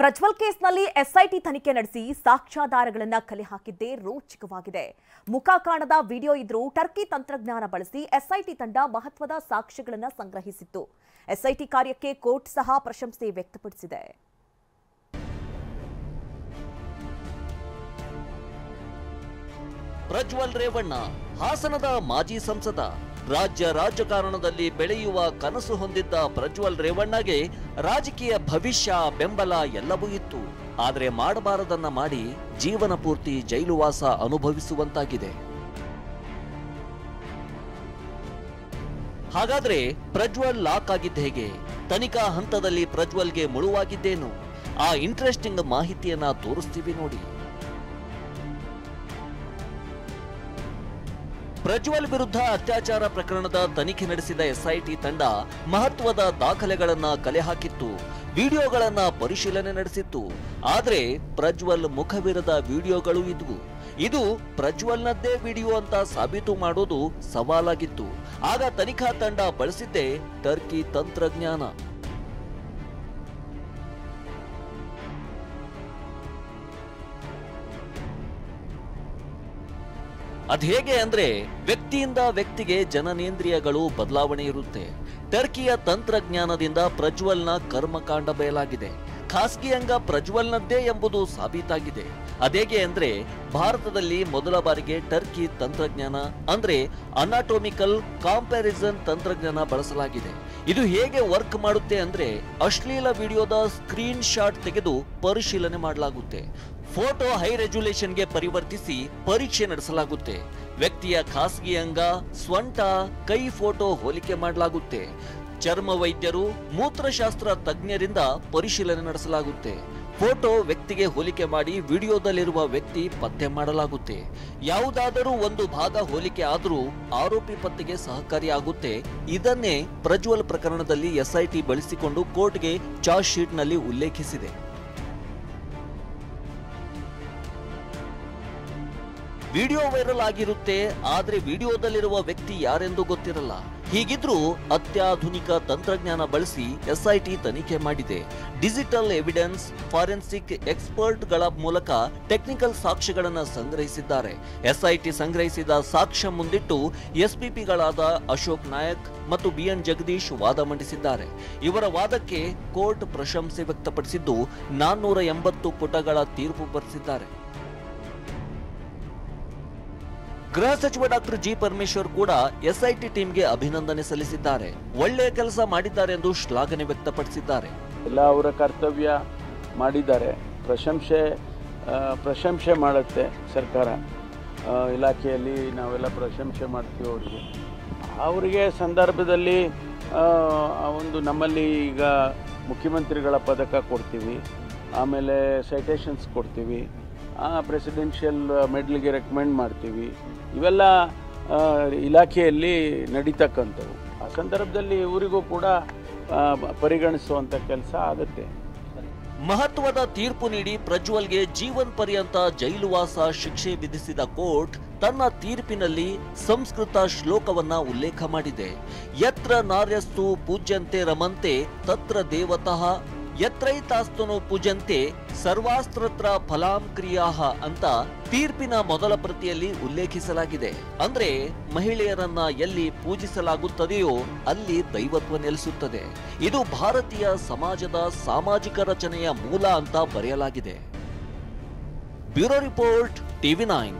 ಪ್ರಜ್ವಲ್ ಕೇಸ್ನಲ್ಲಿ ಎಸ್ಐಟಿ ತನಿಖೆ ನಡೆಸಿ ಸಾಕ್ಷ್ಯಾಧಾರಗಳನ್ನು ಕಲೆ ಹಾಕಿದ್ದೇ ರೋಚಕವಾಗಿದೆ. ಮುಖ ಕಾಣದ ವಿಡಿಯೋ ಇದ್ರೂ ಟರ್ಕಿ ತಂತ್ರಜ್ಞಾನ ಬಳಸಿ ಎಸ್ಐಟಿ ತಂಡ ಮಹತ್ವದ ಸಾಕ್ಷ್ಯಗಳನ್ನು ಸಂಗ್ರಹಿಸಿತ್ತು. ಎಸ್ಐಟಿ ಕಾರ್ಯಕ್ಕೆ ಕೋರ್ಟ್ ಸಹ ಪ್ರಶಂಸೆ ವ್ಯಕ್ತಪಡಿಸಿದೆ. ಪ್ರಜ್ವಲ್ ರೇವಣ್ಣ ಹಾಸನದ ಮಾಜಿ ಸಂಸದ. ರಾಜ್ಯ ರಾಜಕಾರಣದಲ್ಲಿ ಬೆಳೆಯುವ ಕನಸು ಹೊಂದಿದ್ದ ಪ್ರಜ್ವಲ್ ರೇವಣ್ಣಗೆ ರಾಜಕೀಯ ಭವಿಷ್ಯ, ಬೆಂಬಲ ಎಲ್ಲವೂ ಇತ್ತು. ಆದರೆ ಮಾಡಬಾರದನ್ನ ಮಾಡಿ ಜೀವನ ಪೂರ್ತಿ ಜೈಲುವಾಸ ಅನುಭವಿಸುವಂತಾಗಿದೆ. ಹಾಗಾದ್ರೆ ಪ್ರಜ್ವಲ್ ಲಾಕ್ ಆಗಿದ್ದ ಹೇಗೆ? ತನಿಖಾ ಹಂತದಲ್ಲಿ ಪ್ರಜ್ವಲ್ಗೆ ಮುಳುವಾಗಿದ್ದೇನು? ಆ ಇಂಟ್ರೆಸ್ಟಿಂಗ್ ಮಾಹಿತಿಯನ್ನ ತೋರಿಸ್ತೀವಿ ನೋಡಿ. ಪ್ರಜ್ವಲ್ ವಿರುದ್ಧ ಅತ್ಯಾಚಾರ ಪ್ರಕರಣದ ತನಿಖೆ ನಡೆಸಿದ ಎಸ್ಐಟಿ ತಂಡ ಮಹತ್ವದ ದಾಖಲೆಗಳನ್ನ ಕಲೆ ಹಾಕಿತ್ತು, ವಿಡಿಯೋಗಳನ್ನ ಪರಿಶೀಲನೆ ನಡೆಸಿತ್ತು. ಆದ್ರೆ ಪ್ರಜ್ವಲ್ ಮುಖವಿರದ ವಿಡಿಯೋಗಳು ಇದ್ವು. ಇದು ಪ್ರಜ್ವಲ್ನದ್ದೇ ವಿಡಿಯೋ ಅಂತ ಸಾಬೀತು ಮಾಡೋದು ಸವಾಲಾಗಿತ್ತು. ಆಗ ತನಿಖಾ ತಂಡ ಬಳಸಿದ್ದೇ ಟರ್ಕಿ ತಂತ್ರಜ್ಞಾನ. ಅದೇಗೆ ಅಂದ್ರೆ ವ್ಯಕ್ತಿಯಿಂದ ವ್ಯಕ್ತಿಗೆ ಜನನೇಂದ್ರಿಯಗಳು ಬದಲಾವಣೆ ಇರುತ್ತೆ. ಟರ್ಕಿಯ ತಂತ್ರಜ್ಞಾನದಿಂದ ಪ್ರಜ್ವಲ್ನ ಕರ್ಮಕಾಂಡ ಬಯಲಾಗಿದೆ. ಖಾಸಗಿ ಅಂಗ ಪ್ರಜ್ವಲ್ನದ್ದೇ ಎಂಬುದು ಸಾಬೀತಾಗಿದೆ. ಅದೇಗೆ ಅಂದ್ರೆ ಭಾರತದಲ್ಲಿ ಮೊದಲ ಬಾರಿಗೆ ಟರ್ಕಿ ತಂತ್ರಜ್ಞಾನ ಅಂದ್ರೆ ಅನಾಟೋಮಿಕಲ್ ಕಾಂಪ್ಯಾರಿಸನ್ ತಂತ್ರಜ್ಞಾನ ಬಳಸಲಾಗಿದೆ. ಇದು ಹೇಗೆ ವರ್ಕ್ ಮಾಡುತ್ತೆ ಅಂದ್ರೆ ಅಶ್ಲೀಲ ವಿಡಿಯೋದ ಸ್ಕ್ರೀನ್ ಶಾಟ್ ತೆಗೆದು ಪರಿಶೀಲನೆ ಮಾಡಲಾಗುತ್ತೆ. ಫೋಟೋ ಹೈ ರೆಜುಲೇಷನ್ಗೆ ಪರಿವರ್ತಿಸಿ ಪರೀಕ್ಷೆ ನಡೆಸಲಾಗುತ್ತೆ. ವ್ಯಕ್ತಿಯ ಖಾಸಗಿ ಅಂಗ, ಸ್ವಂಟ, ಕೈ ಫೋಟೋ ಹೋಲಿಕೆ ಮಾಡಲಾಗುತ್ತೆ. ಚರ್ಮ ವೈದ್ಯರು, ಮೂತ್ರಶಾಸ್ತ್ರ ತಜ್ಞರಿಂದ ಪರಿಶೀಲನೆ ನಡೆಸಲಾಗುತ್ತೆ. ಫೋಟೋ ವ್ಯಕ್ತಿಗೆ ಹೋಲಿಕೆ ಮಾಡಿ ವಿಡಿಯೋದಲ್ಲಿರುವ ವ್ಯಕ್ತಿ ಪತ್ತೆ ಮಾಡಲಾಗುತ್ತೆ. ಯಾವುದಾದರೂ ಒಂದು ಭಾಗ ಹೋಲಿಕೆ ಆದರೂ ಆರೋಪಿ ಪತ್ತೆಗೆ ಸಹಕಾರಿಯಾಗುತ್ತೆ. ಇದನ್ನೇ ಪ್ರಜ್ವಲ್ ಪ್ರಕರಣದಲ್ಲಿ ಎಸ್ಐಟಿ ಬಳಸಿಕೊಂಡು ಕೋರ್ಟ್ಗೆ ಚಾರ್ಜ್ ಶೀಟ್ನಲ್ಲಿ ಉಲ್ಲೇಖಿಸಿದೆ. ವಿಡಿಯೋ ವೈರಲ್ ಆಗಿರುತ್ತೆ, ಆದ್ರೆ ವಿಡಿಯೋದಲ್ಲಿರುವ ವ್ಯಕ್ತಿ ಯಾರೆಂದು ಗೊತ್ತಿರಲ್ಲ. ಹೀಗಿದ್ರೂ ಅತ್ಯಾಧುನಿಕ ತಂತ್ರಜ್ಞಾನ ಬಳಸಿ ಎಸ್ಐಟಿ ತನಿಖೆ ಮಾಡಿದೆ. ಡಿಜಿಟಲ್ ಎವಿಡೆನ್ಸ್, ಫಾರೆನ್ಸಿಕ್ ಎಕ್ಸ್ಪರ್ಟ್ಗಳ ಮೂಲಕ ಟೆಕ್ನಿಕಲ್ ಸಾಕ್ಷ್ಯಗಳನ್ನು ಸಂಗ್ರಹಿಸಿದ್ದಾರೆ. ಎಸ್ಐಟಿ ಸಂಗ್ರಹಿಸಿದ ಸಾಕ್ಷ್ಯ ಮುಂದಿಟ್ಟು ಎಸ್ಪಿಪಿಗಳಾದ ಅಶೋಕ್ ನಾಯಕ್ ಮತ್ತು ಬಿಎನ್ ಜಗದೀಶ್ ವಾದ ಮಂಡಿಸಿದ್ದಾರೆ. ಇವರ ವಾದಕ್ಕೆ ಕೋರ್ಟ್ ಪ್ರಶಂಸೆ ವ್ಯಕ್ತಪಡಿಸಿದ್ದು 480 ಪುಟಗಳ ತೀರ್ಪು ಬರೆಸಿದ್ದಾರೆ. ಗೃಹ ಸಚಿವ ಡಾಕ್ಟರ್ ಜಿ ಪರಮೇಶ್ವರ್ ಕೂಡ ಎಸ್ಐಟಿ ಟೀಮ್ಗೆ ಅಭಿನಂದನೆ ಸಲ್ಲಿಸಿದ್ದಾರೆ. ಒಳ್ಳೆಯ ಕೆಲಸ ಮಾಡಿದ್ದಾರೆ ಎಂದು ಶ್ಲಾಘನೆ ವ್ಯಕ್ತಪಡಿಸಿದ್ದಾರೆ. ಎಲ್ಲ ಅವರ ಕರ್ತವ್ಯ ಮಾಡಿದ್ದಾರೆ. ಪ್ರಶಂಸೆ ಮಾಡುತ್ತೆ ಸರ್ಕಾರ, ಇಲಾಖೆಯಲ್ಲಿ ನಾವೆಲ್ಲ ಪ್ರಶಂಸೆ ಮಾಡ್ತೀವಿ. ಅವರಿಗೆ ಸಂದರ್ಭದಲ್ಲಿ ಒಂದು ನಮ್ಮಲ್ಲಿ ಈಗ ಮುಖ್ಯಮಂತ್ರಿಗಳ ಪದಕ ಕೊಡ್ತೀವಿ, ಆಮೇಲೆ ಸೈಟೇಷನ್ಸ್ ಕೊಡ್ತೀವಿ, ಪ್ರೆಸಿಡೆನ್ಷಿಯಲ್ ಮೆಡಲ್ಗೆ ರೆಕಮೆಂಡ್ ಮಾಡ್ತೀವಿ. ಇವೆಲ್ಲ ಇಲಾಖೆಯಲ್ಲಿ ನಡೀತಕ್ಕಂಥವು. ಆ ಸಂದರ್ಭದಲ್ಲಿ ಇವರಿಗೂ ಕೂಡ ಪರಿಗಣಿಸುವಂಥ ಕೆಲಸ ಆಗುತ್ತೆ. ಮಹತ್ವದ ತೀರ್ಪು ನೀಡಿ ಪ್ರಜ್ವಲ್ಗೆ ಜೀವನ್ ಪರ್ಯಂತ ಜೈಲುವಾಸ ಶಿಕ್ಷೆ ವಿಧಿಸಿದ ಕೋರ್ಟ್ ತನ್ನ ತೀರ್ಪಿನಲ್ಲಿ ಸಂಸ್ಕೃತ ಶ್ಲೋಕವನ್ನ ಉಲ್ಲೇಖ ಮಾಡಿದೆ. ಯತ್ರ ನಾರ್ಯಸ್ತು ಪೂಜ್ಯಂತೆ ರಮಂತೆ ತತ್ರ ದೇವತಃ ಯತ್ರೈತಾಸ್ತುನು ಪೂಜಂತೆ ಸರ್ವಾಸ್ತ್ರತ್ರ ಫಲಾಂ ಕ್ರಿಯಾಹ ಅಂತ ತೀರ್ಪಿನ ಮೊದಲ ಪ್ರತಿಯಲ್ಲಿ ಉಲ್ಲೇಖಿಸಲಾಗಿದೆ. ಅಂದ್ರೆ ಮಹಿಳೆಯರನ್ನ ಎಲ್ಲಿ ಪೂಜಿಸಲಾಗುತ್ತದೆಯೋ ಅಲ್ಲಿ ದೈವತ್ವ ನೆಲೆಸುತ್ತದೆ. ಇದು ಭಾರತೀಯ ಸಮಾಜದ ಸಾಮಾಜಿಕ ರಚನೆಯ ಮೂಲ ಅಂತ ಬರೆಯಲಾಗಿದೆ. Bureau report, TV9.